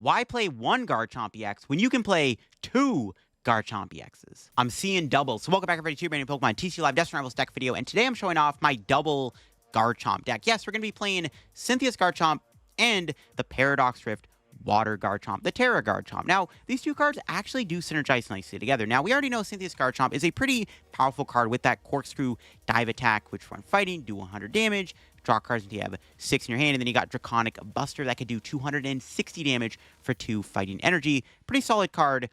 Why play one Garchomp EX when you can play two Garchomp EXs? I'm seeing double. So welcome back everybody to your brand new Pokemon TCG Live Destiny Rivals deck video, and today I'm showing off my double Garchomp deck. Yes, we're going to be playing Cynthia's Garchomp and the Paradox Rift Water Garchomp, the Terra Garchomp. Now, these two cards actually do synergize nicely together. Now, we already know Cynthia's Garchomp is a pretty powerful card with that Corkscrew Dive attack, which when fighting, do 100 damage, draw cards until you have 6 in your hand, and then you got Draconic Buster that could do 260 damage for 2 fighting energy. Pretty solid card.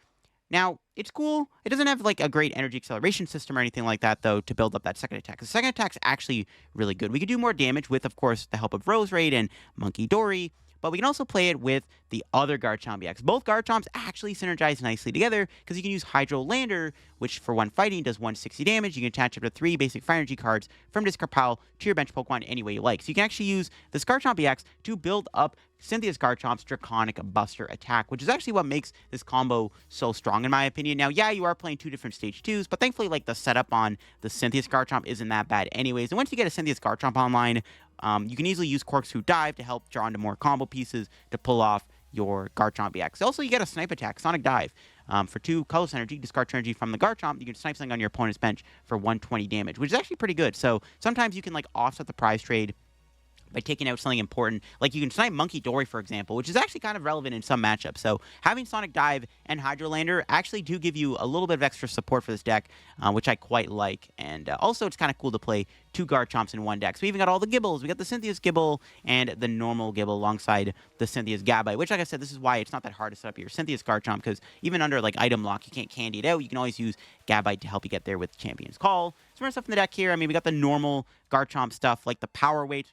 Now, it's cool. It doesn't have like a great energy acceleration system or anything like that, though, to build up that second attack. The second attack's actually really good. We could do more damage with, of course, the help of Roserade and Munkidori, but we can also play it with the other Garchomp EX. Both Garchomps actually synergize nicely together because you can use Hydro Lander, which for one fighting does 160 damage. You can attach up to 3 basic Fire Energy cards from discard pile to your bench Pokemon any way you like. So you can actually use this Garchomp EX to build up Cynthia's Garchomp's Draconic Buster attack, which is actually what makes this combo so strong in my opinion. Now, yeah, you are playing 2 different stage 2s, but thankfully, like, the setup on the Cynthia's Garchomp isn't that bad anyways. And once you get a Cynthia's Garchomp online, you can easily use Corkscrew Dive to help draw into more combo pieces to pull off your Garchomp EX. Also, you get a Snipe attack, Sonic Dive. For 2 colorless energy, discard energy from the Garchomp, you can snipe something on your opponent's bench for 120 damage, which is actually pretty good. So sometimes you can like offset the prize trade by taking out something important. Like you can snipe Munkidori, for example, which is actually kind of relevant in some matchups. So having Sonic Dive and Hydro Lander actually do give you a little bit of extra support for this deck, which I quite like. And also, it's kind of cool to play 2 Garchomps in one deck. So we even got all the Gibbles. We got the Cynthia's Gibble and the normal Gibble alongside the Cynthia's Gabite, which, like I said, this is why it's not that hard to set up your Cynthia's Garchomp, because even under like item lock, you can't candy it out. You can always use Gabite to help you get there with Champion's Call. Some more stuff in the deck here. I mean, we got the normal Garchomp stuff, like the Power Weight.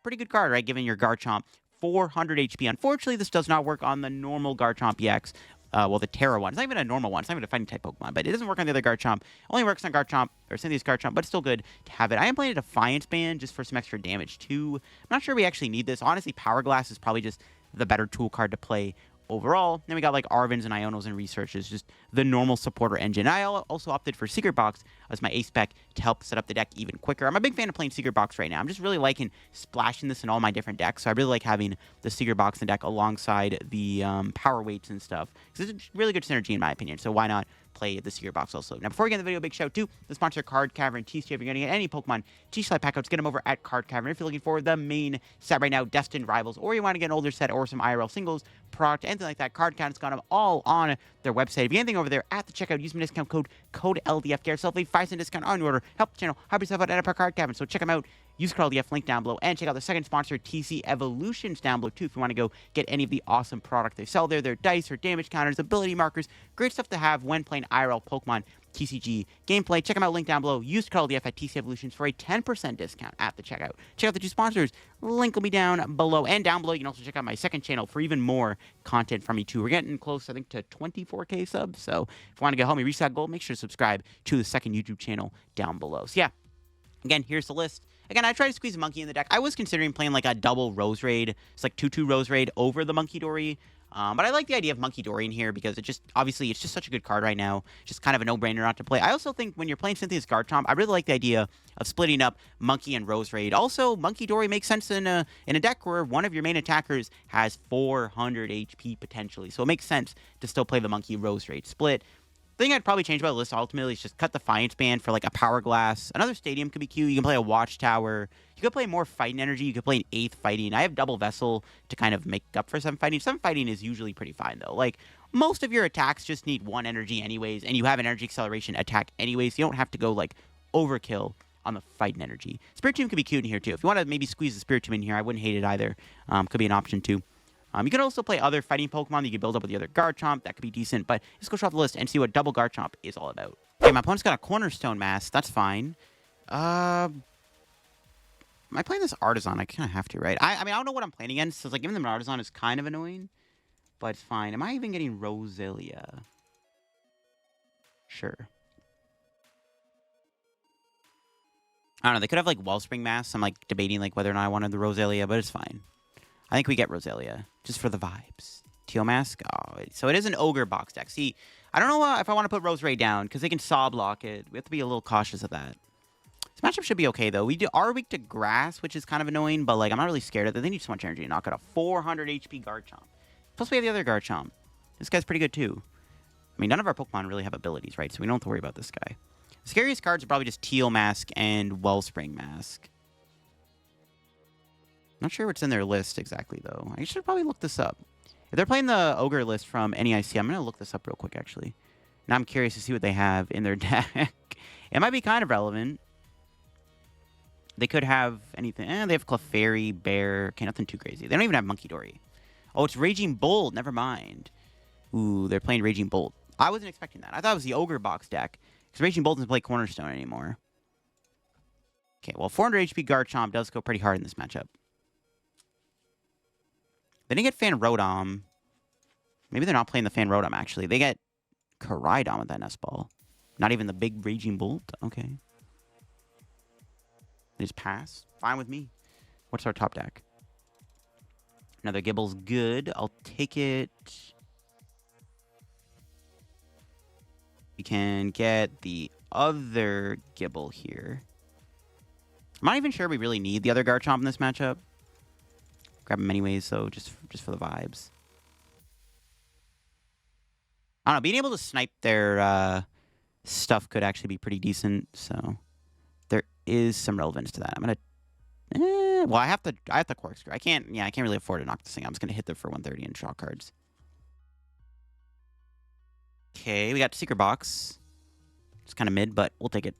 Pretty good card, right? Giving your Garchomp 400 HP. Unfortunately, this does not work on the normal Garchomp EX. Well, the Terra one. It's not even a normal one. It's not even a fighting type Pokemon, but it doesn't work on the other Garchomp. Only works on Garchomp, or Cynthia's Garchomp, but it's still good to have it. I am playing a Defiance Band just for some extra damage, too. I'm not sure we actually need this. Honestly, Power Glass is probably just the better tool card to play overall. Then we got like Arvens and Ionos and Researches, just the normal supporter engine. I also opted for Secret Box as my ace spec to help set up the deck even quicker. I'm a big fan of playing Secret Box right now. I'm just really liking splashing this in all my different decks. So I really like having the Secret Box in the deck alongside the Power Weights and stuff, because it's really good synergy in my opinion. So why not play the Secret Box also? Now, before we get in the video, big shout out to the sponsor Card Cavern TCG. If you're going to get any Pokemon TCG Live packouts, get them over at Card Cavern. If you're looking for the main set right now, Destined Rivals, or you want to get an older set or some IRL singles, product, anything like that, Card Cavern's got them all on their website. If you get anything over there at the checkout, use my discount code LDF. Get yourself a 5% discount on your order. Help the channel. Help yourself out at our Card Cavern. So check them out. Use code LDF, link down below, and check out the second sponsor, TC Evolutions, down below too, if you want to go get any of the awesome product they sell there. Their dice, their damage counters, ability markers, great stuff to have when playing IRL Pokemon TCG gameplay. Check them out, link down below. Use code LDF at TC Evolutions for a 10% discount at the checkout. Check out the 2 sponsors. Link will be down below. And down below, you can also check out my second channel for even more content from me too. We're getting close, I think, to 24K subs. So if you want to get help me reach that goal, make sure to subscribe to the second YouTube channel down below. So yeah, again, here's the list. Again, I tried to squeeze a Monkey in the deck. I was considering playing like a double Roserade. It's like 2-2 Roserade over the Munkidori. But I like the idea of Munkidori in here because it just, obviously, it's just such a good card right now. Just kind of a no-brainer not to play. I also think when you're playing Cynthia's Garchomp, I really like the idea of splitting up Monkey and Roserade. Also, Munkidori makes sense in a deck where one of your main attackers has 400 HP potentially. So it makes sense to still play the Monkey Roserade split. The thing I'd probably change about the list ultimately is just cut Defiance Band for like a Power Glass. Another Stadium could be cute. You can play a Watchtower. You could play more fighting energy. You could play an 8th fighting. I have double Vessel to kind of make up for some fighting. Some fighting is usually pretty fine though. Like most of your attacks just need 1 energy anyways, and you have an energy acceleration attack anyways. So you don't have to go like overkill on the fighting energy. Spiritomb could be cute in here too. If you want to maybe squeeze the Spiritomb in here, I wouldn't hate it either. Could be an option too. You can also play other fighting Pokemon that you can build up with the other Garchomp. That could be decent, but let's go show off the list and see what double Garchomp is all about. Okay, my opponent's got a Cornerstone Mask. That's fine. Am I playing this Artazon? I kind of have to, right? I mean, I don't know what I'm playing against, so it's like giving them an Artazon is kind of annoying, but it's fine. Am I even getting Roselia? Sure. I don't know. They could have, like, Wellspring Masks. I'm, like, debating, like, whether or not I wanted the Roselia, but it's fine. I think we get Roselia, just for the vibes. Teal Mask? Oh, so it is an Ogre box deck. See, I don't know if I want to put Roserade down, because they can Saw block it. We have to be a little cautious of that. This matchup should be okay, though. We are weak to Grass, which is kind of annoying, but, like, I'm not really scared of it. They need so much energy to knock out a 400 HP Garchomp. Plus, we have the other Garchomp. This guy's pretty good, too. I mean, none of our Pokemon really have abilities, right? So we don't have to worry about this guy. The scariest cards are probably just Teal Mask and Wellspring Mask. Not sure what's in their list exactly, though. I should probably look this up. If they're playing the Ogre list from NEIC, I'm going to look this up real quick, actually. And I'm curious to see what they have in their deck. It might be kind of relevant. They could have anything. They have Clefairy, Bear. Okay, nothing too crazy. They don't even have Munkidori. Oh, it's Raging Bolt. Never mind. Ooh, they're playing Raging Bolt. I wasn't expecting that. I thought it was the Ogre box deck. Because Raging Bolt doesn't play Cornerstone anymore. Okay, well, 400 HP Garchomp does go pretty hard in this matchup. They didn't get Fan Rotom. Maybe they're not playing the Fan Rotom, actually. They get Koraidon with that Nest Ball. Not even the big Raging Bolt? Okay. They just pass. Fine with me. What's our top deck? Another Gibble's good. I'll take it. We can get the other Gible here. I'm not even sure we really need the other Garchomp in this matchup. Grab him anyways, so just for the vibes. I don't know. Being able to snipe their stuff could actually be pretty decent. So there is some relevance to that. I'm gonna. Well, I have to corkscrew. I can't really afford to knock this thing out. I'm just gonna hit them for 130 and draw cards. Okay, we got Secret Box. It's kind of mid, but we'll take it.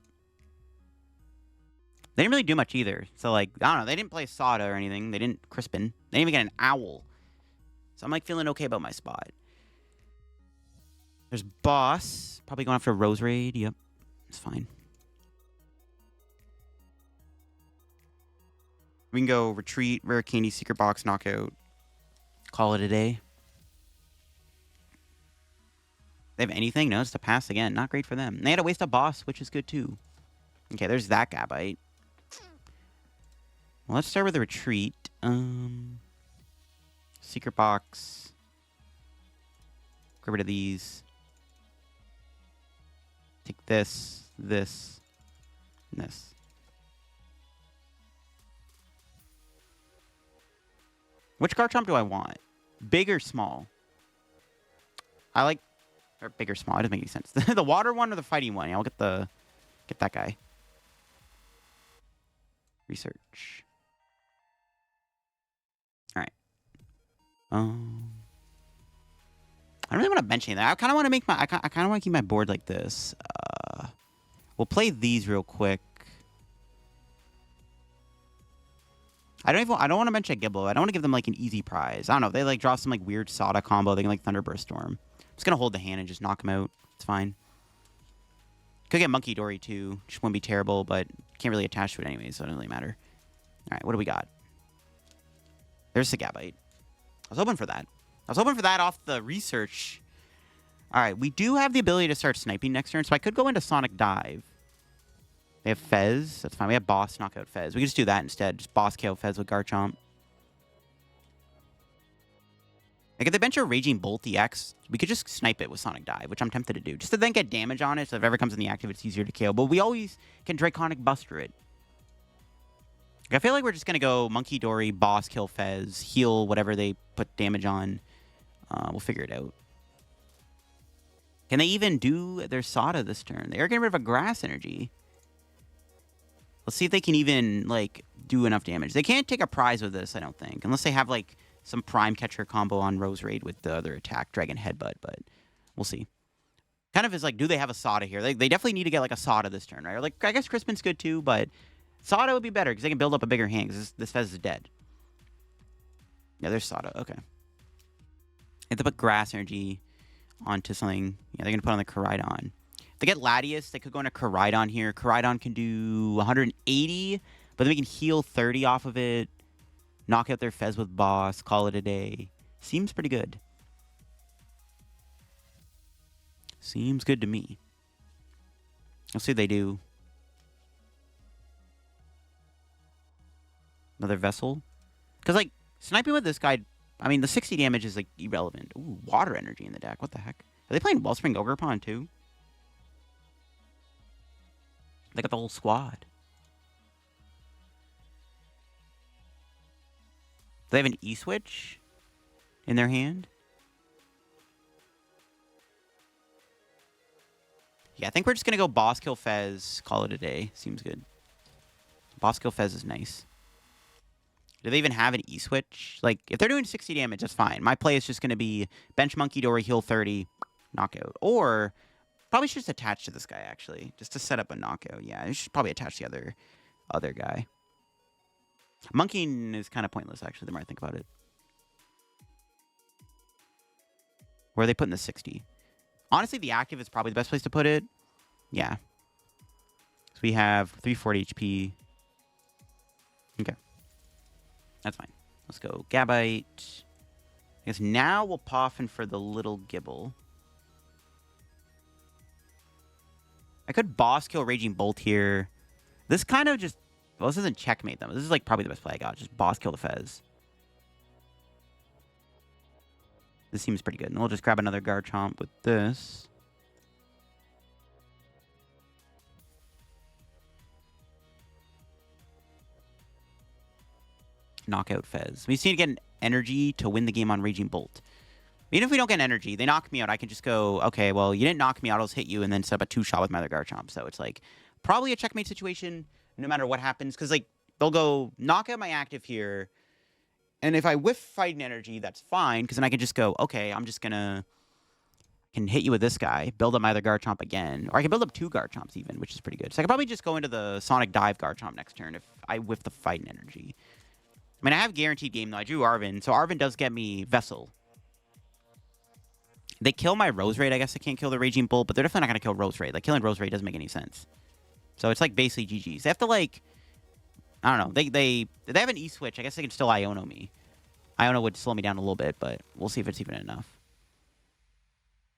They didn't really do much either. So, like, I don't know. They didn't play Sada or anything. They didn't Crispin. They didn't even get an Owl. So I'm, like, feeling okay about my spot. There's Boss. Probably going after Roserade. Yep. It's fine. We can go Retreat, Rare Candy, Secret Box, Knockout. Call it a day. They have anything? No, it's to pass again. Not great for them. They had to waste a Boss, which is good, too. Okay, there's that Gabite. Well, let's start with the Retreat. Secret Box. Get rid of these. Take this, this, and this. Which Garchomp do I want? Big or small? I like... Or big or small. It doesn't make any sense. The water one or the fighting one? Yeah, I'll get that guy. Research. Alright. I don't really want to bench anything. I kind of want to make my... I kind of want to keep my board like this. We'll play these real quick. I don't want to bench a Gible. I don't want to give them like an easy prize. I don't know. If they like draw some like weird Sada combo, they can like Thunderburst Storm. I'm just going to hold the hand and just knock them out. It's fine. Could get Munkidori too. Just wouldn't be terrible, but can't really attach to it anyway, so it doesn't really matter. Alright, what do we got? There's the Gabite. I was hoping for that. I was hoping for that off the research. Alright, we do have the ability to start sniping next turn, so I could go into Sonic Dive. They have Fez. That's fine. We have Boss knock out Fez. We can just do that instead. Just Boss KO Fez with Garchomp. Like, if they bench a Raging Bolt EX, we could just snipe it with Sonic Dive, which I'm tempted to do. Just to then get damage on it, so if it ever comes in the active, it's easier to KO. But we always can Draconic Buster it. Like, I feel like we're just going to go Munkidori, Boss, kill Fez, heal whatever they put damage on. We'll figure it out. Can they even do their Sada this turn? They are getting rid of a Grass Energy. Let's see if they can even, like, do enough damage. They can't take a prize with this, I don't think. Unless they have, like, some Prime Catcher combo on Roserade with the other attack, Dragon Headbutt, but we'll see. Kind of is like, do they have a Sada here? They definitely need to get, like, a Sada this turn, right? Or, like, I guess Crispin's good, too, but Sada would be better because they can build up a bigger hand because this Fez is dead. Yeah, there's Sada. Okay. They have to put Grass Energy onto something. Yeah, they're going to put on the Koraidon. If they get Latias, they could go into Koraidon here. Koraidon can do 180, but then we can heal 30 off of it. Knock out their Fez with Boss. Call it a day. Seems pretty good. Seems good to me. Let's see what they do. Another Vessel. Because, like, sniping with this guy, I mean, the 60 damage is, like, irrelevant. Ooh, Water Energy in the deck. What the heck? Are they playing Wellspring Ogerpon, too? They got the whole squad. Do they have an E-Switch in their hand? Yeah, I think we're just going to go boss kill Fez, call it a day. Seems good. Boss kill Fez is nice. Do they even have an E-switch? Like, if they're doing 60 damage, that's fine. My play is just going to be bench Munkidori, heal 30, knockout. Or, probably should just attach to this guy, actually. Just to set up a knockout. Yeah, I should probably attach the other guy. Monkeying is kind of pointless, actually, the more I think about it. Where are they putting the 60? Honestly, the active is probably the best place to put it. Yeah. So we have 340 HP. Okay. That's fine. Let's go Gabite. I guess now we'll Poffin for the little Gible. I could boss kill Raging Bolt here. This kind of just... Well, this isn't checkmate them. This is like probably the best play I got. Just boss kill the Fez. This seems pretty good. And we'll just grab another Garchomp with this. Knockout Fez. We just need to get an energy to win the game on Raging Bolt. Even if we don't get an energy, they knock me out. I can just go, okay, well, you didn't knock me out. I'll just hit you and then set up a 2-shot with my other Garchomp. So it's like probably a checkmate situation no matter what happens. Because like they'll go knock out my active here. And if I whiff Fighting Energy, that's fine, because then I can just go, okay, I'm just going to... can hit you with this guy, build up my other Garchomp again. Or I can build up 2 Garchomps even, which is pretty good. So I could probably just go into the Sonic Dive Garchomp next turn if I whiff the Fighting Energy. I mean, I have Guaranteed Game, though. I drew Arven, so Arven does get me Vessel. They kill my Roserade. I guess I can't kill the Raging Bolt, but they're definitely not going to kill Roserade. Like, killing Roserade doesn't make any sense. So it's like basically GG's. They have to, like... I don't know. They have an E-switch. I guess they can still Iono me. Iono would slow me down a little bit, but we'll see if it's even enough.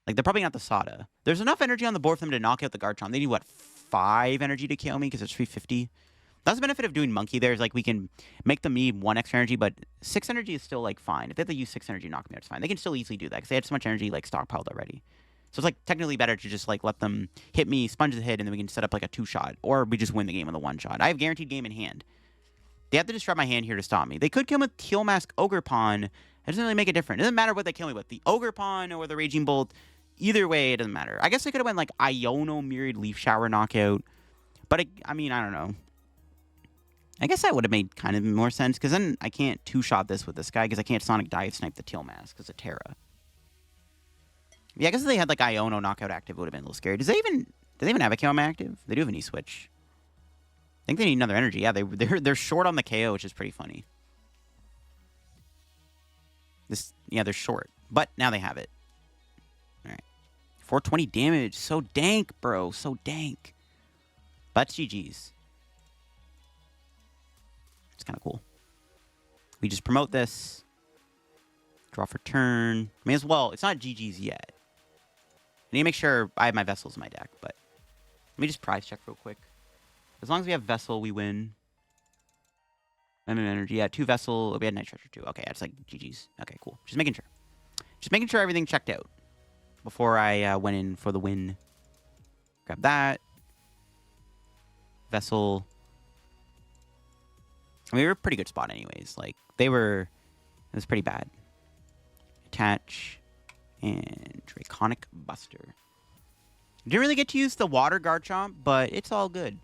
Like, they're probably not the Sada. There's enough energy on the board for them to knock out the Garchomp. They need, what, 5 energy to KO me because it's 350? That's the benefit of doing Monkey there is, like, we can make them need 1 extra energy, but 6 energy is still, like, fine. If they have to use 6 energy to knock me out, it's fine. They can still easily do that because they had so much energy, like, stockpiled already. So it's, like, technically better to just, like, let them hit me, sponge the hit, and then we can set up, like, a 2-shot. Or we just win the game with a 1-shot. I have Guaranteed Game in hand. They have to disrupt my hand here to stop me. They could kill me with Teal Mask Ogerpon. It doesn't really make a difference. It doesn't matter what they kill me with. The Ogerpon or the Raging Bolt. Either way, it doesn't matter. I guess they could have went, like, Iono Myriad Leaf Shower knockout. But, I mean, I don't know. I guess that would have made kind of more sense. Because then I can't 2-shot this with this guy. Because I can't Sonic Dive Snipe the Teal Mask. Because of Terra. Yeah, I guess if they had, like, Iono knockout active, it would have been a little scary. Do they even have a KO active? They do have an E-switch. I think they need another energy. Yeah, they're short on the KO, which is pretty funny. Yeah, they're short. But now they have it. Alright. 420 damage. So dank, bro. So dank. But that's GG's. It's kind of cool. We just promote this. Draw for turn. I mean, as well, it's not GG's yet. I need to make sure I have my Vessels in my deck, but... Let me just prize check real quick. As long as we have Vessel, we win. And an energy. Yeah, 2 Vessel. We had Night Stretcher too. Okay, that's like GG's. Okay, cool. Just making sure. Just making sure everything checked out. Before I went in for the win. Grab that. Vessel. I mean, we were a pretty good spot anyways. Like, they were... It was pretty bad. Attach. And Draconic Buster. Didn't really get to use the Water Garchomp, but it's all good.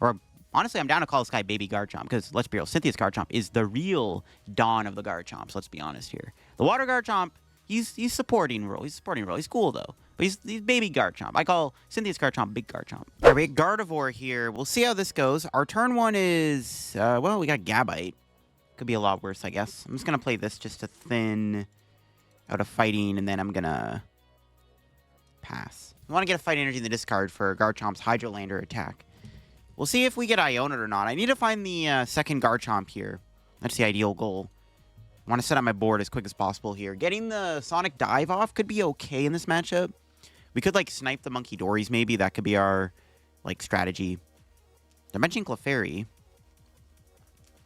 Or, honestly, I'm down to call this guy Baby Garchomp, because, let's be real, Cynthia's Garchomp is the real Dawn of the Garchomps, let's be honest here. The Water Garchomp, he's supporting role. He's supporting role. He's cool, though. But he's Baby Garchomp. I call Cynthia's Garchomp Big Garchomp. All right, we got Gardevoir here. We'll see how this goes. Our turn 1 is, well, we got Gabite. Could be a lot worse, I guess. I'm just going to play this just to thin out of fighting, and then I'm going to pass. I want to get a fight energy in the discard for Garchomp's Hydrolander attack. We'll see if we get Iono'd or not. I need to find the second Garchomp here. That's the ideal goal. I want to set up my board as quick as possible here. Getting the Sonic Dive off could be okay in this matchup. We could, like, snipe the Munkidoris, maybe. That could be our, like, strategy. They're mentioning Clefairy.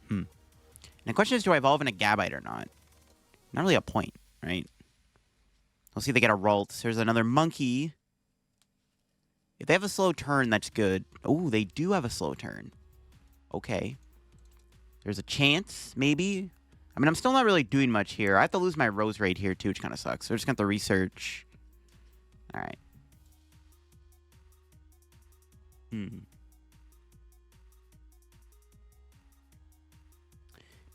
And the question is, do I evolve in a Gabite or not? Not really a point, right? We'll see if they get a Ralts. There's another Monkey. If they have a slow turn, that's good. Oh, they do have a slow turn. Okay. There's a chance, maybe. I mean, I'm still not really doing much here. I have to lose my Roserade here, too, which kind of sucks. So we're just going to have to research. All right.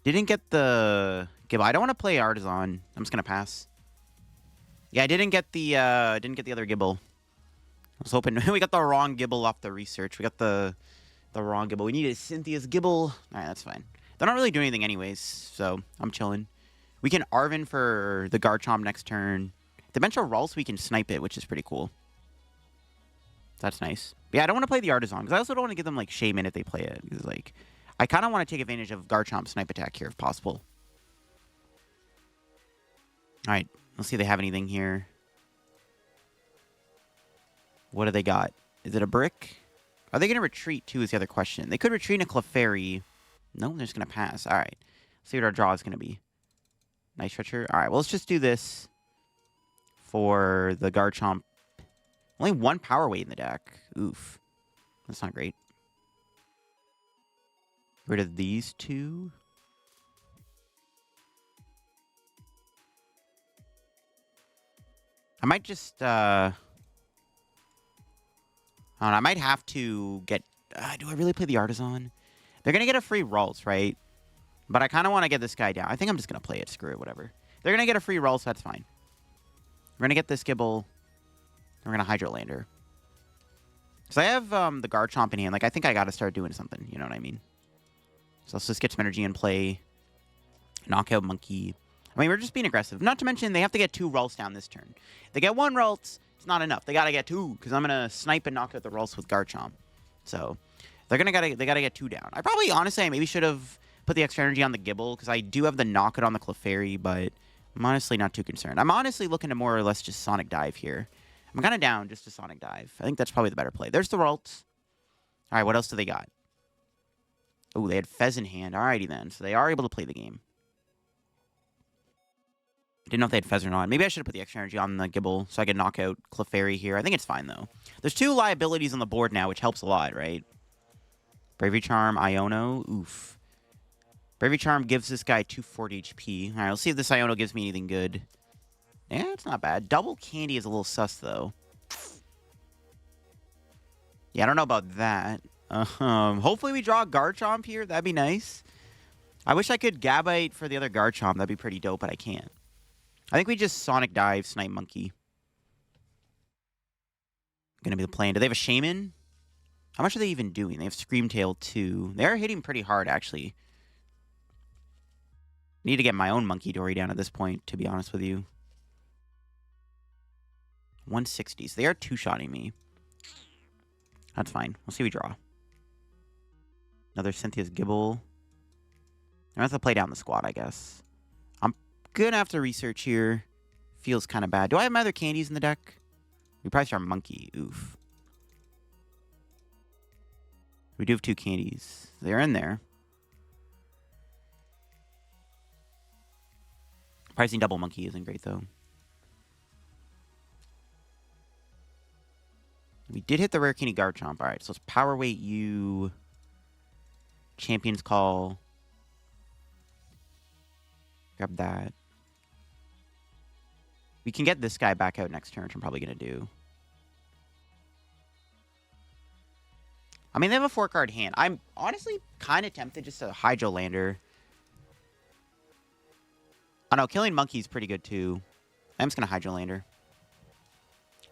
Didn't get the Gible. I don't want to play Artazon. I'm just gonna pass. Yeah, I didn't get the other Gible. I was hoping we got the wrong Gible off the research. We got the wrong Gible. We needed Cynthia's Gible. All right, that's fine. They're not really doing anything anyways, so I'm chilling. We can Arven for the Garchomp next turn. The bench a Ralts, we can snipe it, which is pretty cool. That's nice. But yeah, I don't want to play the Artazon, because I also don't want to give them, like, Shaman if they play it. Because, like, I kind of want to take advantage of Garchomp's snipe attack here, if possible. All right, let's see if they have anything here. What do they got? Is it a brick? Are they going to retreat, too, is the other question. They could retreat in a Clefairy. No, they're just going to pass. All right. Let's see what our draw is going to be. Night Stretcher. All right, well, let's just do this for the Garchomp. Only one power weight in the deck. Oof. That's not great. Rid of these two. I might just, I don't know, I might have to get, do I really play the Artazon? They're going to get a free Ralts, right? But I kind of want to get this guy down. I think I'm just going to play it. Screw it, whatever. They're going to get a free Ralts, so that's fine. We're going to get this Gible. We're going to Hydro Lander. So I have the Garchomp in hand. Like, I think I got to start doing something. You know what I mean? So let's just get some energy and play. Knockout Monkey. I mean, we're just being aggressive. Not to mention, they have to get 2 Ralts down this turn. If they get 1 Ralts, it's not enough. They got to get 2, because I'm going to snipe and knock out the Ralts with Garchomp. So they got to get 2 down. I probably, honestly, I maybe should have put the extra energy on the Gible, because I do have the knockout on the Clefairy, but I'm honestly not too concerned. I'm honestly looking to more or less just Sonic Dive here. I'm kind of down just to Sonic Dive. I think that's probably the better play. There's the Ralts. All right, what else do they got? Oh, they had Fez in hand. Alrighty then. So they are able to play the game. Didn't know if they had Fez or not. Maybe I should have put the extra energy on the Gible so I could knock out Clefairy here. I think it's fine, though. There's 2 liabilities on the board now, which helps a lot, right? Bravery Charm, Iono. Oof. Bravery Charm gives this guy 240 HP. All right, let's see if this Iono gives me anything good. Yeah, it's not bad. Double Candy is a little sus, though. Yeah, I don't know about that. Hopefully we draw a Garchomp here. That'd be nice. I wish I could Gabite for the other Garchomp. That'd be pretty dope, but I can't. I think we just Sonic Dive, Snipe Monkey. Gonna be the plan. Do they have a Shaman? How much are they even doing? They have Screamtail, too. They're hitting pretty hard, actually. Need to get my own Munkidori down at this point, to be honest with you. 160. So they are 2-shotting me. That's fine. We'll see we draw. Another Cynthia's Gible. I have to play down the squad, I guess. I'm gonna have to research here. Feels kind of bad. Do I have my other candies in the deck? We probably start Monkey. Oof. We do have 2 candies. They're in there. Pricing double Monkey isn't great, though. We did hit the Rare Candy Garchomp. All right, so let's Power Weight you. Champion's Call. Grab that. We can get this guy back out next turn, which I'm probably going to do. I mean, they have a 4-card hand. I'm honestly kind of tempted just to Hydro Lander. I know, killing Monkey is pretty good, too. I'm just going to Hydro Lander.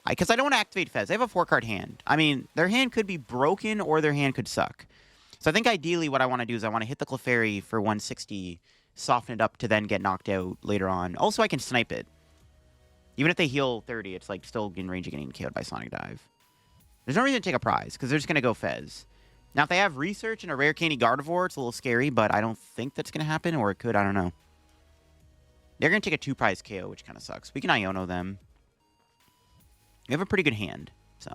Because I don't want to activate Fez. They have a 4-card hand. I mean, their hand could be broken or their hand could suck. So I think ideally what I want to do is I want to hit the Clefairy for 160, soften it up to then get knocked out later on. Also, I can snipe it. Even if they heal 30, it's like still in range of getting KO'd by Sonic Dive. There's no reason to take a prize because they're just going to go Fez. Now, if they have Research and a Rare Candy Gardevoir, it's a little scary, but I don't think that's going to happen, or it could. I don't know. They're going to take a 2-prize KO, which kind of sucks. We can Iono them. We have a pretty good hand, so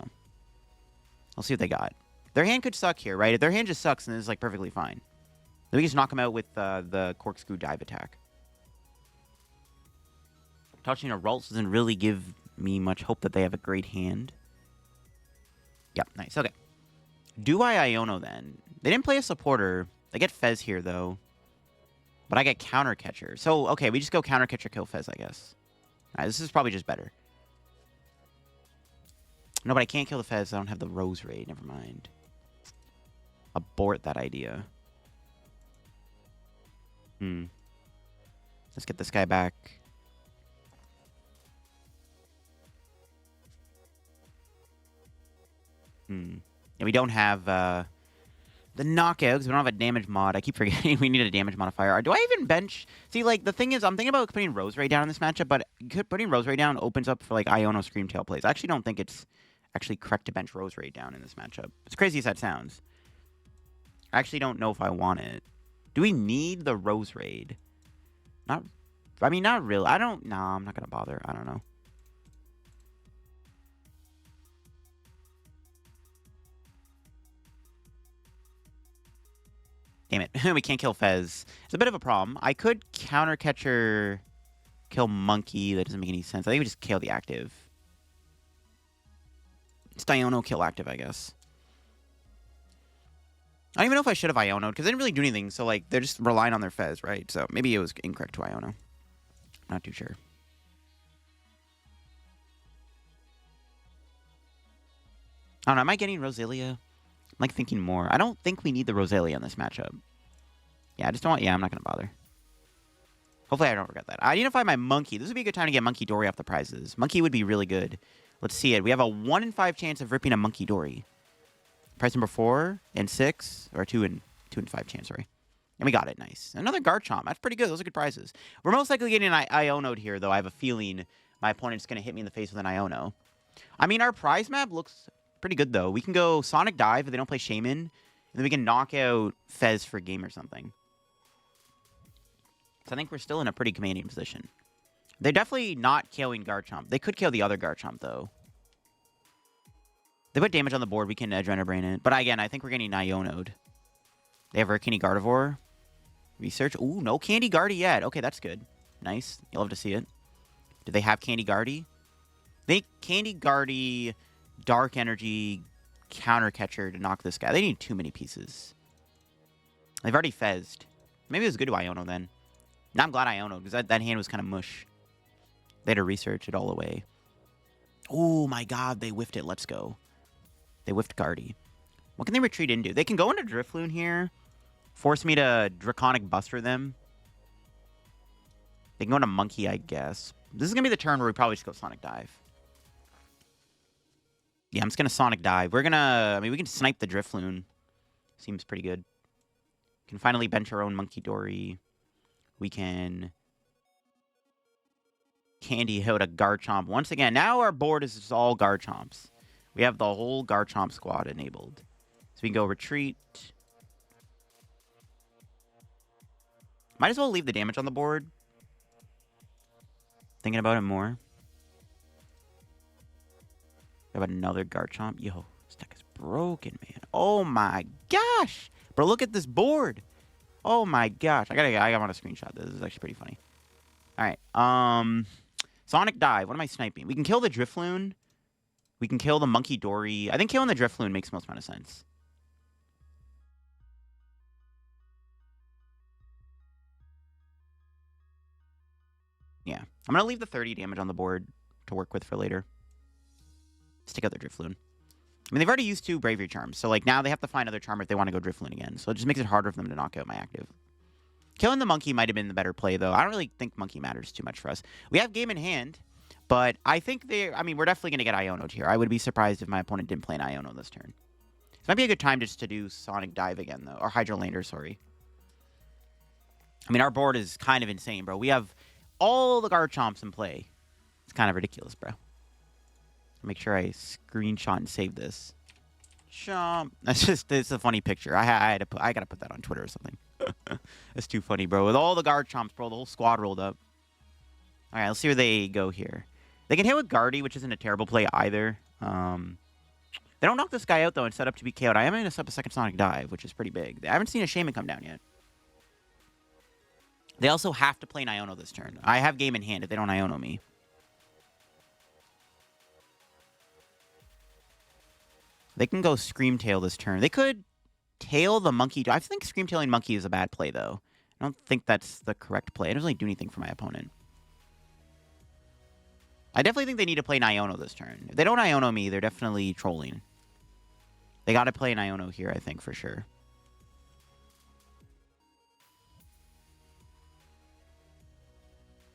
I'll see what they got. Their hand could suck here, right? If their hand just sucks, then it's like perfectly fine. Then we just knock them out with the Corkscrew Dive attack. Touching a Ralts doesn't really give me much hope that they have a great hand. Yep, nice. Okay. Do I Iono then? They didn't play a supporter. They get Fez here, though. But I get Counter Catcher. So, okay, we just go Counter Catcher, kill Fez, I guess. All right, this is probably just better. No, but I can't kill the Fez. I don't have the Roserade. Never mind. abort that idea. Let's get this guy back. And we don't have the knockout because we don't have a damage mod. I keep forgetting we need a damage modifier. Do I even bench? See, like, the thing is, I'm thinking about putting Roserade down in this matchup, but putting Roserade down opens up for, like, Iono Screamtail plays. I actually don't think it's actually correct to bench Roserade down in this matchup. As crazy as that sounds. I actually don't know if I want it. Do we need the Roserade? Not really. I'm not going to bother. I don't know. Damn it. We can't kill Fez. It's a bit of a problem. I could counter catcher kill Monkey. That doesn't make any sense. I think we just kill the active. It's Iono kill active, I guess. I don't even know if I should have Iono'd because they didn't really do anything. So, like, they're just relying on their Fez, right? So maybe it was incorrect to Iono. Not too sure. I don't know. Am I getting Roselia? I'm, like, thinking more. I don't think we need the Roselia in this matchup. Yeah, I just don't want... Yeah, I'm not going to bother. Hopefully I don't regret that. I identify my Monkey. This would be a good time to get Munkidori off the prizes. Monkey would be really good. Let's see it. We have a 1 in 5 chance of ripping a Munkidori. Prize number 4 and 6. Or 2 and 5 chance, sorry. And we got it. Nice. Another Garchomp. That's pretty good. Those are good prizes. We're most likely getting an Iono'd here, though. I have a feeling my opponent's going to hit me in the face with an Iono. I mean, our prize map looks... pretty good, though. We can go Sonic Dive if they don't play Shaman. And then we can knock out Fez for a game or something. So I think we're still in a pretty commanding position. They're definitely not KOing Garchomp. They could kill the other Garchomp, though. They put damage on the board. We can Adrenaline Brain it. But again, I think we're getting Iono'd. They have Rare Candy Gardevoir. Research. Ooh, no Candy Guardy yet. Okay, that's good. Nice. You'll love to see it. Do they have Candy Guardy? They Candy Guardy... Dark Energy counter catcher to knock this guy. They need too many pieces. They've already fezzed. Maybe it was good to Iono then. Now I'm glad Iono because that hand was kind of mush. They had to research it all away. Oh my god, they whiffed it. Let's go. They whiffed Guardy. What can they retreat into? They can go into Drifloon here. Force me to Draconic Buster them. They can go into Monkey, I guess. This is going to be the turn where we probably just go Sonic Dive. Yeah, I'm just going to Sonic Dive. We're going to... I mean, we can snipe the Drifloon. Seems pretty good. Can finally bench our own Munkidori. We can... Candy out a Garchomp. Once again, now our board is just all Garchomps. We have the whole Garchomp squad enabled. So we can go Retreat. Might as well leave the damage on the board. Thinking about it more. How about another Garchomp? Yo, this deck is broken, man. Oh my gosh. Bro, look at this board. Oh my gosh. I want to screenshot this. This is actually pretty funny. Alright. Sonic Dive. What am I sniping? We can kill the Drifloon. We can kill the Munkidori. I think killing the Drifloon makes the most amount of sense. Yeah. I'm going to leave the 30 damage on the board to work with for later. Let's take out the Drifloon. I mean, they've already used 2 Bravery Charms. So, like, now they have to find other Charm if they want to go Drifloon again. So it just makes it harder for them to knock out my active. Killing the Monkey might have been the better play, though. I don't really think Monkey matters too much for us. We have game in hand, but I think I mean, we're definitely going to get Iono'd here. I would be surprised if my opponent didn't play an Iono this turn. This might be a good time just to do Sonic Dive again, though. Or Hydrolander, sorry. I mean, our board is kind of insane, bro. We have all the Garchomps in play. It's kind of ridiculous, bro. Make sure I screenshot and save this. Chomp. It's a funny picture. I gotta put that on Twitter or something. That's too funny, bro. With all the Garchomps, bro, the whole squad rolled up. All right, let's see where they go here. They can hit with Guardy, which isn't a terrible play either. They don't knock this guy out, though, and set up to be KO'd. I am going to set up a second Sonic Dive, which is pretty big. I haven't seen a Shaman come down yet. They also have to play an Iono this turn. I have game in hand if they don't Iono me. They can go Screamtail this turn. They could tail the Monkey. I think Screamtailing Monkey is a bad play, though. I don't think that's the correct play. It doesn't really do anything for my opponent. I definitely think they need to play an Iono this turn. If they don't Iono me, they're definitely trolling. They got to play an Iono here, I think, for sure.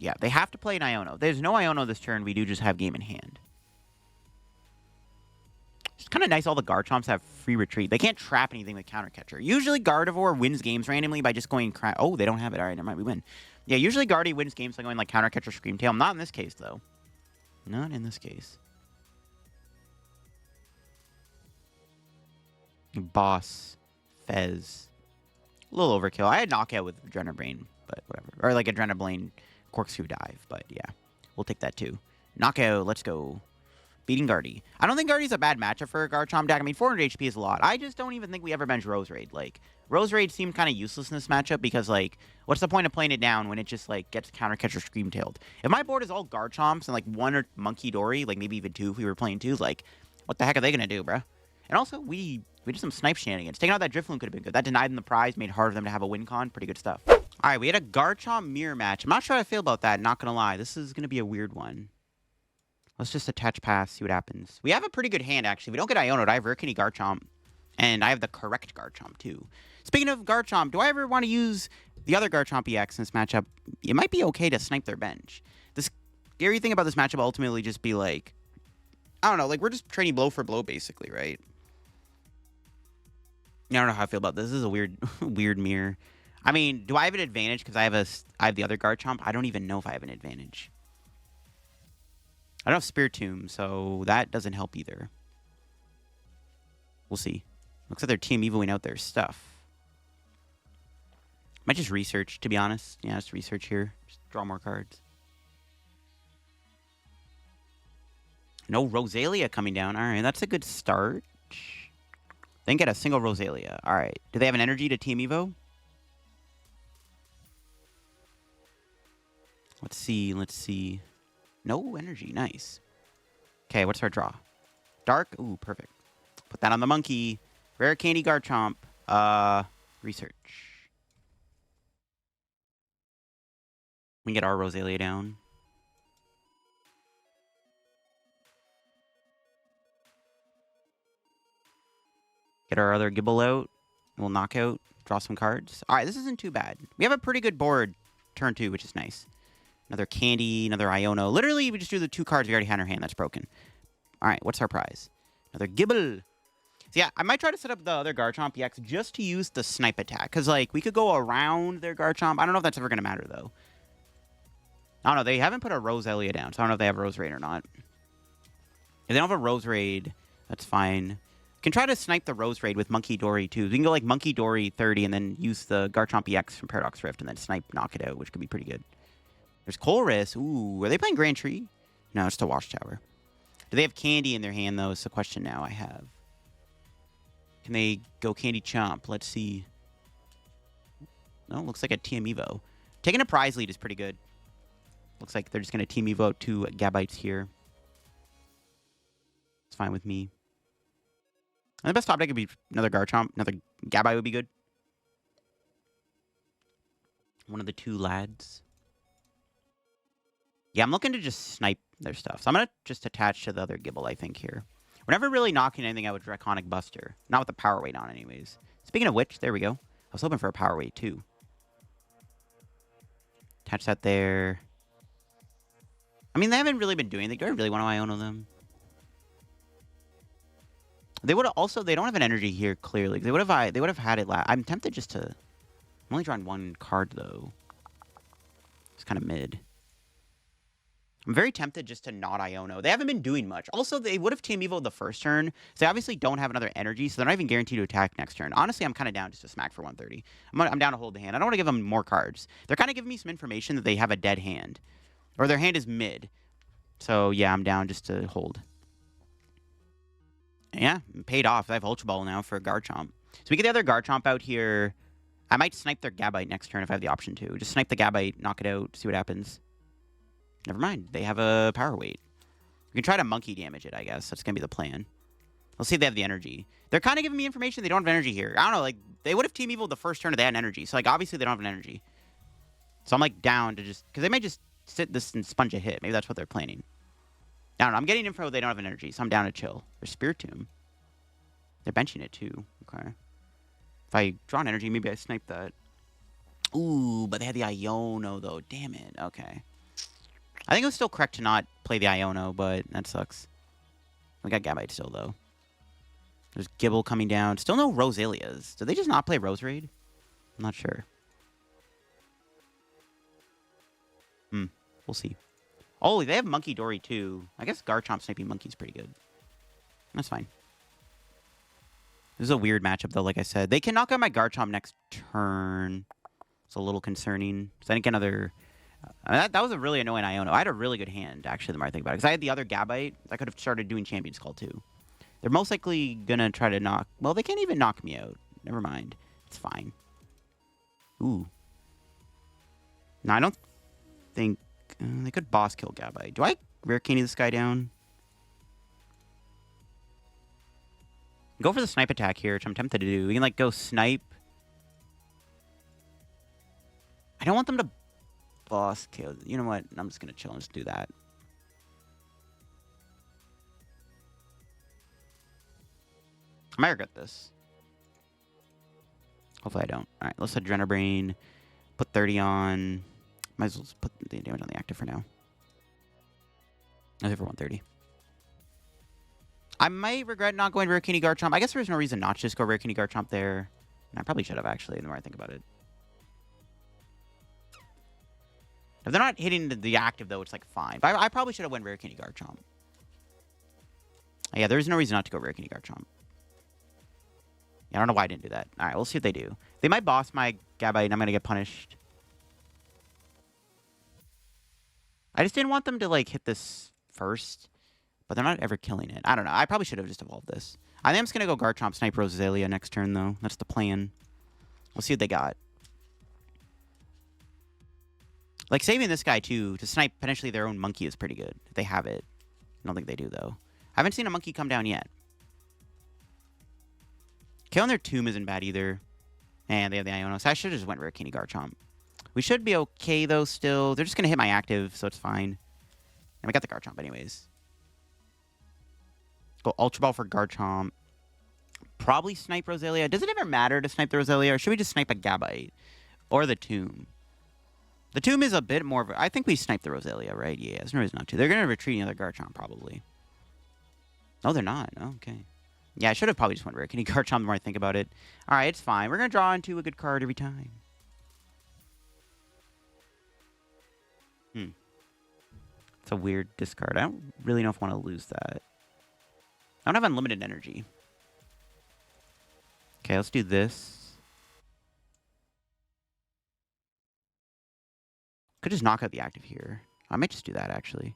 Yeah, they have to play an Iono. There's no Iono this turn. We do just have game in hand. It's kind of nice all the Garchomps have free retreat. They can't trap anything with Counter Catcher. Usually Gardevoir wins games randomly by just going... Oh, they don't have it. All right, never mind. We win. Yeah, usually Guardy wins games by going like Counter Catcher, Screamtail. Not in this case, though. Not in this case. Boss. Fez. A little overkill. I had Knockout with Adrenabrain, but whatever. Or like Adrenabrain Corkscrew Dive, but yeah. We'll take that too. Knockout, let's go. Beating Guardy. I don't think Guardy's a bad matchup for a Garchomp deck. I mean, 400 HP is a lot. I just don't even think we ever bench Roserade. Like, Roserade seemed kind of useless in this matchup because, like, what's the point of playing it down when it just, like, gets Counter Catcher Screamtailed? If my board is all Garchomps and, like, one or Munkidori, like, maybe even two if we were playing two, like, what the heck are they going to do, bruh? And also, we did some snipe shenanigans. Taking out that Drifloon could have been good. That denied them the prize, made it hard for them to have a win con. Pretty good stuff. All right, we had a Garchomp mirror match. I'm not sure how I feel about that, not going to lie. This is going to be a weird one. Let's just attach pass, see what happens. We have a pretty good hand, actually. We don't get Iono'd. I have Rare Candy Garchomp, and I have the correct Garchomp, too. Speaking of Garchomp, do I ever want to use the other Garchomp EX in this matchup? It might be okay to snipe their bench. The scary thing about this matchup will ultimately just be, like, I don't know, like, we're just trading blow for blow, basically, right? I don't know how I feel about this. This is a weird, weird mirror. I mean, do I have an advantage because I have the other Garchomp? I don't even know if I have an advantage. I don't have Spiritomb, so that doesn't help either. We'll see. Looks like they're team evoing out their stuff. Might just research, to be honest. Yeah, just research here. Just draw more cards. No Roselia coming down. All right, that's a good start. Then get a single Roselia. All right. Do they have an energy to team evo? Let's see. Let's see. No energy. Nice. Okay, what's our draw? Dark. Ooh, perfect. Put that on the monkey. Rare Candy Garchomp. Research. We can get our Roselia down. Get our other Gible out. We'll knock out. Draw some cards. All right, this isn't too bad. We have a pretty good board turn 2, which is nice. Another Candy, another Iono. Literally, we just drew the 2 cards we already had in our hand. That's broken. All right, what's our prize? Another Gible. So yeah, I might try to set up the other Garchomp EX just to use the snipe attack. Because, like, we could go around their Garchomp. I don't know if that's ever going to matter, though. I don't know. They haven't put a Roselia down, so I don't know if they have Roserade or not. If they don't have a Roserade, that's fine. You can try to snipe the Roserade with Munkidori, too. We can go, like, Munkidori 30 and then use the Garchomp EX from Paradox Rift and then snipe, knock it out, which could be pretty good. There's Colress. Ooh, are they playing Grand Tree? No, it's the Watchtower. Do they have Candy in their hand, though, is the question now I have. Can they go Candy Chomp? Let's see. No, looks like a Team Evo. Taking a prize lead is pretty good. Looks like they're just going to Team Evo 2 Gabites here. It's fine with me. And the best top deck would be another Garchomp. Another Gabite would be good. One of the 2 lads. Yeah, I'm looking to just snipe their stuff. So I'm going to just attach to the other Gible, I think, here. We're never really knocking anything out with Draconic Buster. Not with the Power Weight on, anyways. Speaking of which, there we go. I was hoping for a Power Weight, too. Attach that there. I mean, they haven't really been doing anything. Do I really want to Iono them? They would also... They don't have an energy here, clearly. They would have had it last... I'm tempted just to... I'm only drawing 1 card, though. It's kind of mid. I'm very tempted just to not Iono. They haven't been doing much. Also, they would have Team Evo the first turn, so they obviously don't have another energy, so they're not even guaranteed to attack next turn. Honestly, I'm kind of down just to smack for 130. I'm down to hold the hand. I don't want to give them more cards. They're kind of giving me some information that they have a dead hand. Or their hand is mid. So, yeah, I'm down just to hold. Yeah, paid off. I have Ultra Ball now for Garchomp. So we get the other Garchomp out here. I might snipe their Gabite next turn if I have the option to. Just snipe the Gabite, knock it out, see what happens. Never mind. They have a Power Weight. We can try to monkey damage it, I guess. That's going to be the plan. Let's see if they have the energy. They're kind of giving me information they don't have energy here. I don't know, like, they would have Team Evil the first turn if they had an energy. So, like, obviously they don't have an energy. So I'm, like, down to just... Because they might just sit this and sponge a hit. Maybe that's what they're planning. I don't know. I'm getting info they don't have an energy, so I'm down to chill. There's Spiritomb. They're benching it, too. Okay. If I draw an energy, maybe I snipe that. Ooh, but they had the Iono, though. Damn it. Okay. I think it was still correct to not play the Iono, but that sucks. We got Gabite still, though. There's Gible coming down. Still no Roselias. Did they just not play Roserade? I'm not sure. We'll see. Oh, they have Munkidori, too. I guess Garchomp sniping Monkey's pretty good. That's fine. This is a weird matchup, though, like I said. They can knock out my Garchomp next turn. It's a little concerning. So I think another... that was a really annoying Iono. I had a really good hand, actually, the more I think about it. Because I had the other Gabite. I could have started doing Champion's Call, too. They're most likely going to try to knock... Well, they can't even knock me out. Never mind. It's fine. Ooh. No, I don't think... they could boss kill Gabite. Do I Rare Candy this guy down? Go for the snipe attack here, which I'm tempted to do. We can, like, go snipe. I don't want them to boss kill. You know what? I'm just going to chill and just do that. I might regret this. Hopefully I don't. All right, let's Adrenabrain. Put 30 on. Might as well just put the damage on the active for now. I'll for 130. I might regret not going Rare Candy Garchomp. I guess there's no reason not to just go Rare Candy Garchomp there. And I probably should have, actually, the more I think about it. If they're not hitting the active, though, it's, like, fine. But I probably should have went Rare Candy Garchomp. Yeah, there's no reason not to go Rare Candy Garchomp. Yeah, I don't know why I didn't do that. All right, we'll see what they do. They might boss my Gabite, and I'm going to get punished. I just didn't want them to, like, hit this first. But they're not ever killing it. I don't know. I probably should have just evolved this. I think I'm just going to go Garchomp, Snipe Roselia next turn, though. That's the plan. We'll see what they got. Like, saving this guy, too, to snipe potentially their own monkey is pretty good. If they have it. I don't think they do, though. I haven't seen a monkey come down yet. Killing their Tomb isn't bad, either. And they have the Iono. So I should have just went Rare Candy Garchomp. We should be okay, though, still. They're just going to hit my active, so it's fine. And we got the Garchomp anyways. Go Ultra Ball for Garchomp. Probably snipe Roselia. Does it ever matter to snipe the Roselia, or should we just snipe a Gabite? Or the Tomb? The Tomb is a bit more of a... I think we snipe the Roselia, right? Yeah, there's no reason not to. They're going to retreat another Garchomp, probably. No, they're not. Oh, okay. Yeah, I should have probably just went Rare Candy Garchomp the more I think about it. Alright, it's fine. We're going to draw into a good card every time. It's a weird discard. I don't really know if I want to lose that. I don't have unlimited energy. Okay, let's do this. Could just knock out the active here. I might just do that, actually.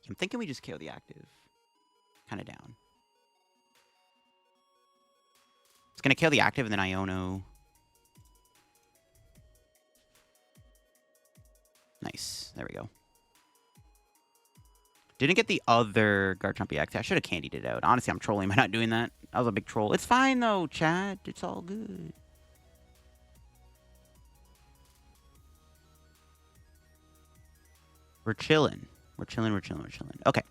I'm thinking we just KO the active. Kind of down. It's going to kill the active and then Iono. Nice. There we go. Didn't get the other Garchomp EX. I should have candied it out. Honestly, I'm trolling by not doing that. That was a big troll. It's fine, though, chat. It's all good. We're chilling. We're chilling, we're chilling, we're chilling. Okay.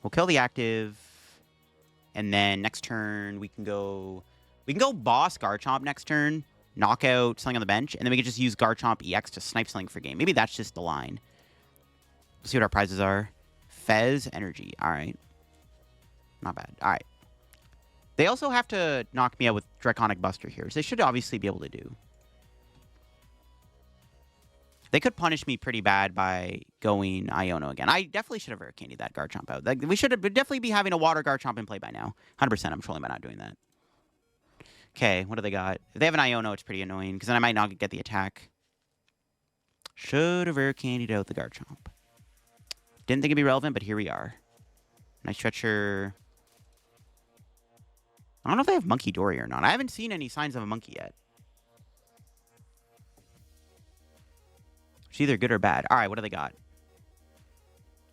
We'll kill the active. And then next turn, we can go... We can go boss Garchomp next turn. Knock out something on the bench. And then we can just use Garchomp EX to snipe something for game. Maybe that's just the line. Let's see what our prizes are. Fez Energy. All right. Not bad. All right. They also have to knock me out with Draconic Buster here. So they should obviously be able to do. They could punish me pretty bad by going Iono again. I definitely should have Rare Candy that Garchomp out. Like, we should definitely be having a Water Garchomp in play by now. 100%. I'm trolling by not doing that. Okay, what do they got? If they have an Iono, it's pretty annoying, because then I might not get the attack. Should have Rare Candied out the Garchomp. Didn't think it'd be relevant, but here we are. Night Stretcher. I don't know if they have Munkidori or not. I haven't seen any signs of a monkey yet. It's either good or bad. All right, what do they got?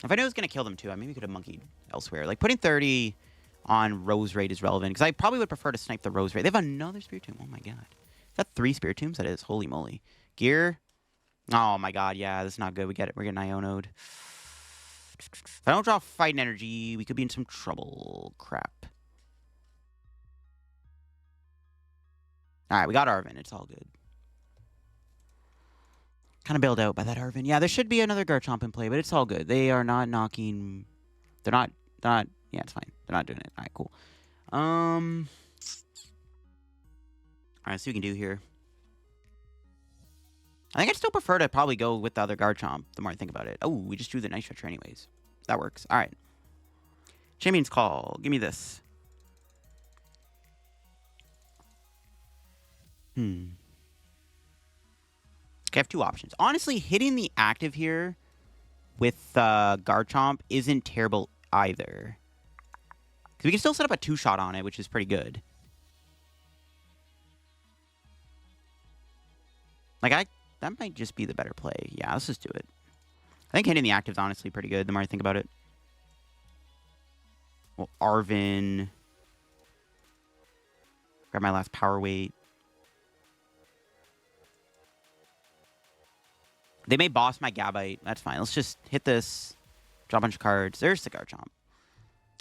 If I knew it was going to kill them too, I maybe could have monkeyed elsewhere. Like, putting 30 on Roserade is relevant, because I probably would prefer to snipe the Roserade. They have another Spiritomb. Oh, my God. Is that 3 Spiritombs? That is. Holy moly. Gear. Oh, my God. Yeah, this is not good. We get it. We're getting Iono'd. If I don't draw Fighting Energy, we could be in some trouble. Crap. All right, we got Arven. It's all good. Kind of bailed out by that Arven. Yeah, there should be another Garchomp in play, but it's all good. They are not knocking... They're not... Yeah, it's fine. They're not doing it. All right, cool. All right, see what we can do here. I think I'd still prefer to probably go with the other Garchomp, the more I think about it. Oh, we just drew the Night Stretcher anyways. That works. All right. Champion's Call. Give me this. Okay, I have two options. Honestly, hitting the active here with Garchomp isn't terrible either. Because we can still set up a two-shot on it, which is pretty good. Like, that might just be the better play. Yeah, let's just do it. I think hitting the active is honestly pretty good, the more I think about it. Well, Arven. Grab my last power weight. They may boss my Gabite. That's fine. Let's just hit this. Draw a bunch of cards. There's the Garchomp.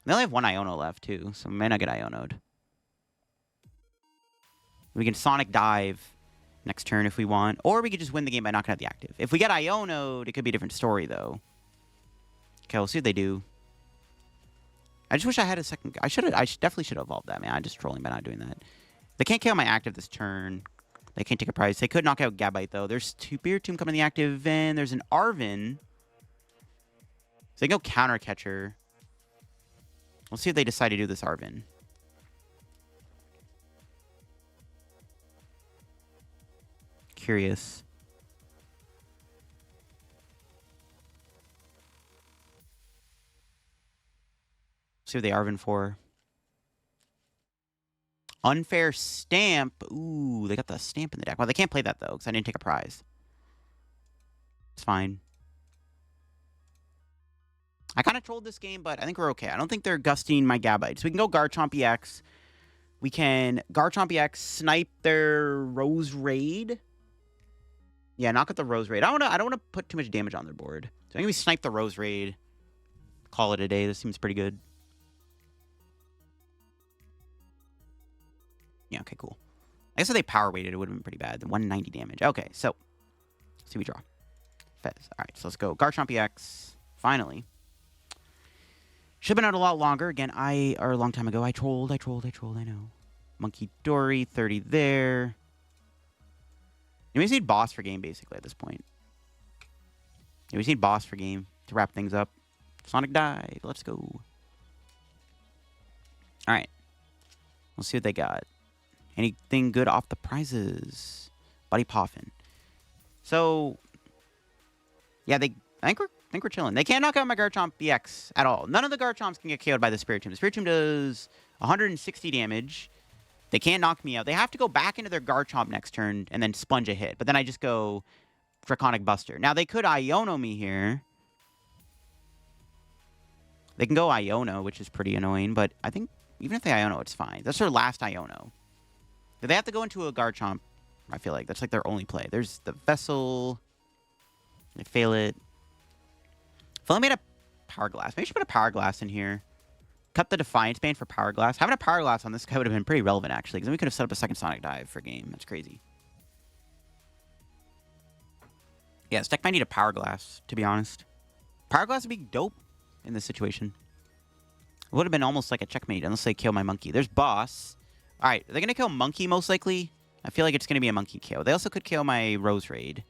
They only have one Iono left, too, so we may not get Iono'd. We can Sonic Dive next turn if we want. Or we could just win the game by knocking out the active. If we get Iono'd, it could be a different story, though. Okay, we'll see what they do. I just wish I had a second... I definitely should have evolved that, man. I'm just trolling by not doing that. They can't KO my active this turn. They can't take a prize. They could knock out Gabite, though. There's two Beer-Tomb coming in the active, and there's an Arven. So they can go Counter Catcher. We'll see if they decide to do this Arven. Curious. See what they Arven for. Unfair Stamp. Ooh, they got the Stamp in the deck. Well, they can't play that, though, because I didn't take a prize. It's fine. I kind of trolled this game, but I think we're okay. I don't think they're gusting my Gabite. So we can go Garchomp EX. We can Garchomp EX, snipe their Roserade. Yeah, knock out the Roserade. I don't want to put too much damage on their board. So I'm going to snipe the Roserade. Call it a day. This seems pretty good. Yeah, okay, cool. I guess if they power weighted, it would have been pretty bad. The 190 damage. Okay, so let's see what we draw. Fez. All right, so let's go. Garchomp EX. Finally. Should have been out a lot longer. Again, or a long time ago, I trolled, I know. Munkidori, 30 there. You just need boss for game, basically, at this point. You just need boss for game to wrap things up. Sonic Dive. Let's go. All right. Let's see what they got. Anything good off the prizes? Buddy Poffin. So, yeah, I think we're chilling. They can't knock out my Garchomp EX at all. None of the Garchomps can get KO'd by the Spiritomb. The Spiritomb does 160 damage. They can't knock me out. They have to go back into their Garchomp next turn and then sponge a hit. But then I just go Draconic Buster. Now, they could Iono me here. They can go Iono, which is pretty annoying. But I think even if they Iono, it's fine. That's their last Iono. They have to go into a Garchomp, I feel like. That's like their only play. There's the Vessel. They fail it. If I only made a Power Glass. Maybe I should put a Power Glass in here. Cut the Defiance Band for Power Glass. Having a Power Glass on this guy would have been pretty relevant, actually, because then we could have set up a second Sonic Dive for game. That's crazy. Yeah, this deck might need a Power Glass, to be honest. Power Glass would be dope in this situation. It would have been almost like a checkmate, unless they kill my Monkey. There's Boss. All right, they're going to kill Monkey, most likely. I feel like it's going to be a Monkey KO. They also could kill my Roserade.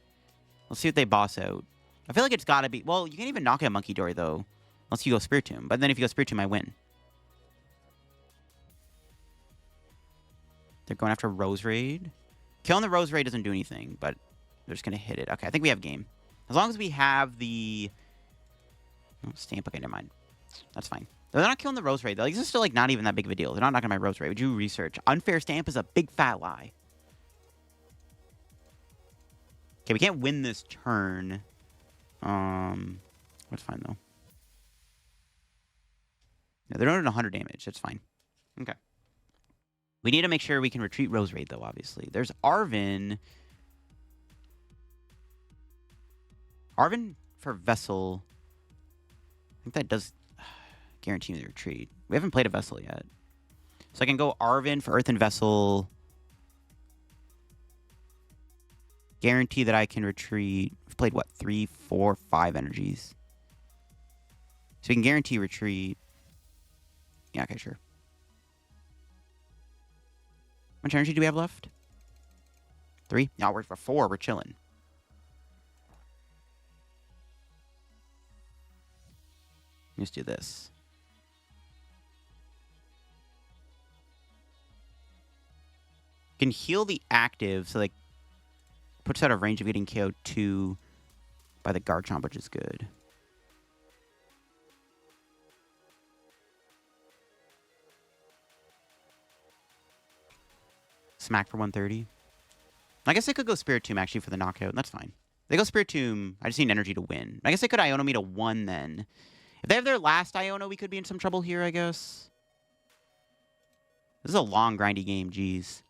Let's see what they boss out. I feel like it's got to be... Well, you can't even knock out Munkidori, though, unless you go Spiritomb. But then if you go Spiritomb, I win. They're going after Roserade. Killing the Roserade doesn't do anything, but they're just going to hit it. Okay, I think we have game. As long as we have the... Oh, Stamp. Okay, never mind. That's fine. They're not killing the Roserade, though. Like, this is still, like, not even that big of a deal. They're not knocking my Roserade. Would you research? Unfair Stamp is a big fat lie. Okay, we can't win this turn. That's fine, though. Yeah, they're doing 100 damage. That's fine. Okay. We need to make sure we can retreat Roserade, though, obviously. There's Arven. Arven for Vessel. I think that does guarantee me the retreat. We haven't played a Vessel yet. So I can go Arven for Earthen Vessel. Guarantee that I can retreat played, what, 3, 4, 5 energies. So we can guarantee retreat. Yeah, okay, sure. How much energy do we have left? 3? No, we're for 4. We're chilling. Let's do this. Can heal the active, so like puts out of range of getting KO'd 2 by the Garchomp, which is good. Smack for 130. I guess they could go Spirit Tomb actually for the knockout. That's fine. They go Spirit Tomb. I just need energy to win. I guess they could Iono me to 1 then. If they have their last Iono, we could be in some trouble here, I guess. This is a long, grindy game. Jeez.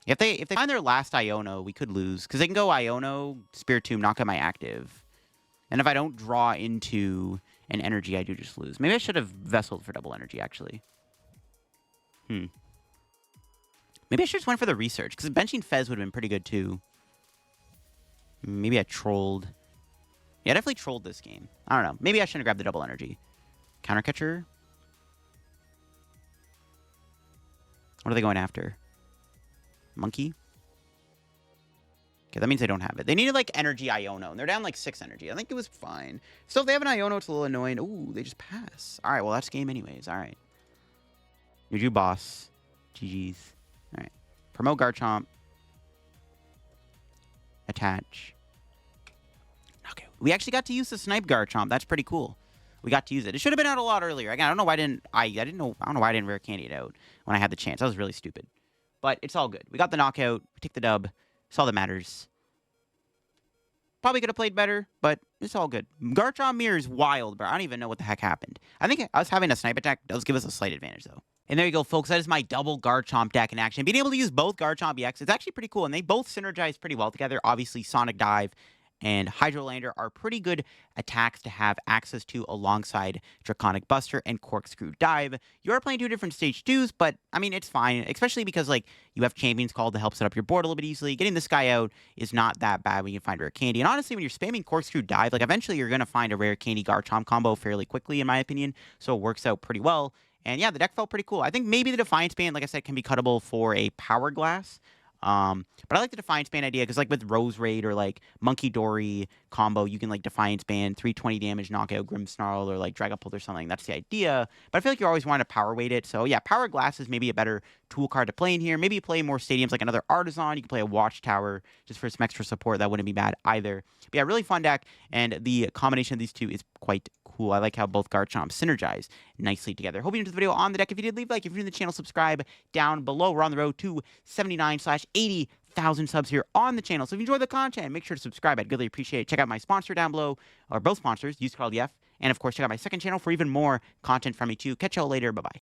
If they find their last Iono, we could lose. Because they can go Iono, Spirit Tomb, knock out my active. And if I don't draw into an energy, I do just lose. Maybe I should have Vesseled for double energy, actually. Maybe I should just went for the research. Because benching Fez would have been pretty good, too. Maybe I trolled. Yeah, I definitely trolled this game. I don't know. Maybe I shouldn't have grabbed the double energy. Counter Catcher. What are they going after? Monkey? Okay, that means they don't have it. They needed, like, energy Iono, and they're down, like, 6 energy. I think it was fine. So if they have an Iono, it's a little annoying. Ooh, they just pass. All right, well, that's game anyways. All right. New boss. GG's. All right. Promote Garchomp. Attach. Okay. We actually got to use the Snipe Garchomp. That's pretty cool. We got to use it. It should have been out a lot earlier. Again, I don't know why I don't know why I didn't Rare Candy it out when I had the chance. That was really stupid. But it's all good. We got the knockout. We take the dub. It's all that matters. Probably could have played better, but it's all good. Garchomp Mirror is wild, bro. I don't even know what the heck happened. I think us having a snipe attack does give us a slight advantage, though. And there you go, folks. That is my double Garchomp deck in action. Being able to use both Garchomp EX, it's actually pretty cool. And they both synergize pretty well together. Obviously, Sonic Dive and Hydrolander are pretty good attacks to have access to alongside Draconic Buster and Corkscrew Dive. You are playing 2 different stage 2s, but, I mean, it's fine, especially because, like, you have Champions Call to help set up your board a little bit easily. Getting this guy out is not that bad when you find Rare Candy. And honestly, when you're spamming Corkscrew Dive, like, eventually you're going to find a Rare Candy Garchomp combo fairly quickly, in my opinion, so it works out pretty well. And, yeah, the deck felt pretty cool. I think maybe the Defiance Band, like I said, can be cuttable for a Power Glass. But I like the Defiance Band idea because, like, with Roserade or, like, Munkidori combo, you can, like, Defiance Band, 320 damage, knockout Grimmsnarl or, like, Dragapult or something. That's the idea. But I feel like you always want to power weight it. So, yeah, Power Glass is maybe a better tool card to play in here. Maybe you play more stadiums like another Artazon. You can play a Watchtower just for some extra support. That wouldn't be bad either. But, yeah, really fun deck. And the combination of these two is quite cool. I like how both Garchomps synergize nicely together. Hope you enjoyed the video on the deck. If you did, leave a like. If you're new to the channel, subscribe down below. We're on the road to 79/80,000 subs here on the channel. So if you enjoy the content, make sure to subscribe. I'd really appreciate it. Check out my sponsor down below, or both sponsors, use code EF. And of course, check out my second channel for even more content from me too. Catch y'all later. Bye-bye.